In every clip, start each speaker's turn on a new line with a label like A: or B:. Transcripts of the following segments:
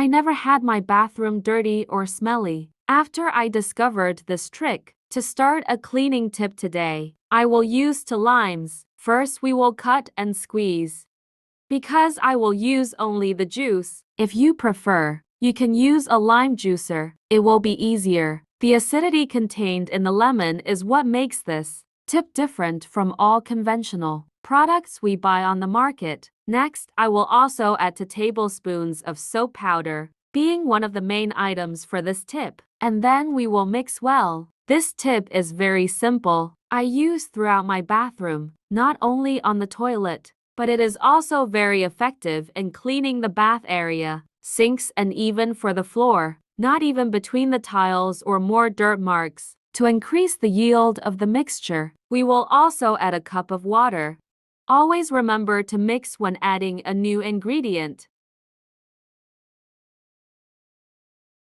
A: I never had my bathroom dirty or smelly. After I discovered this trick, to start a cleaning tip today, I will use 2 limes. First we will cut and squeeze. Because I will use only the juice, if you prefer, you can use a lime juicer. It will be easier. The acidity contained in the lemon is what makes this tip different from all conventional products we buy on the market. Next, I will also add 2 tablespoons of soap powder, being one of the main items for this tip, and then we will mix well. This tip is very simple. I use throughout my bathroom, not only on the toilet, but it is also very effective in cleaning the bath area, sinks, and even for the floor, not even between the tiles or more dirt marks. To increase the yield of the mixture, we will also add a cup of water. Always remember to mix when adding a new ingredient.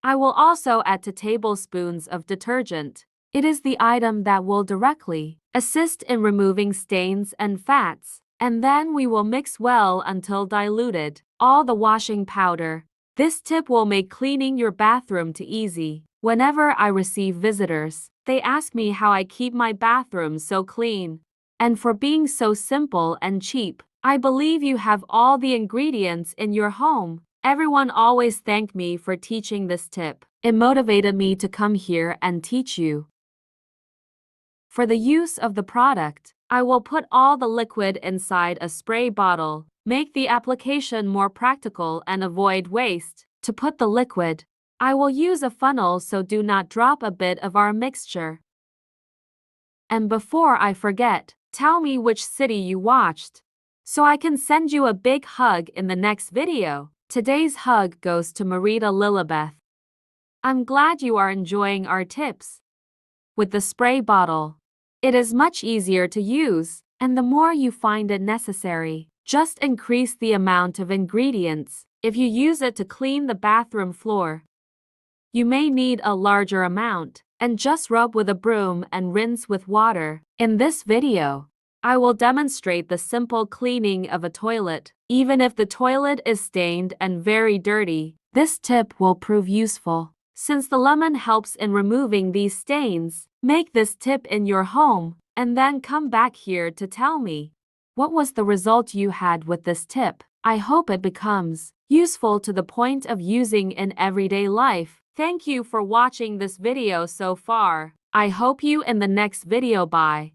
A: I will also add 2 tablespoons of detergent. It is the item that will directly assist in removing stains and fats, and then we will mix well until diluted. All the washing powder. This tip will make cleaning your bathroom too easy. Whenever I receive visitors, they ask me how I keep my bathroom so clean. And for being so simple and cheap, I believe you have all the ingredients in your home. Everyone always thank me for teaching this tip. It motivated me to come here and teach you. For the use of the product, I will put all the liquid inside a spray bottle. Make the application more practical and avoid waste. To put the liquid, I will use a funnel so do not drop a bit of our mixture. And before I forget, tell me which city you watched, so I can send you a big hug in the next video. Today's hug goes to Marita Lilibeth. I'm glad you are enjoying our tips. With the spray bottle, it is much easier to use, and the more you find it necessary, just increase the amount of ingredients. If you use it to clean the bathroom floor, you may need a larger amount, and just rub with a broom and rinse with water. In this video, I will demonstrate the simple cleaning of a toilet. Even if the toilet is stained and very dirty, this tip will prove useful. Since the lemon helps in removing these stains, make this tip in your home, and then come back here to tell me what was the result you had with this tip. I hope it becomes useful to the point of using in everyday life. Thank you for watching this video so far. I hope you in the next video. Bye.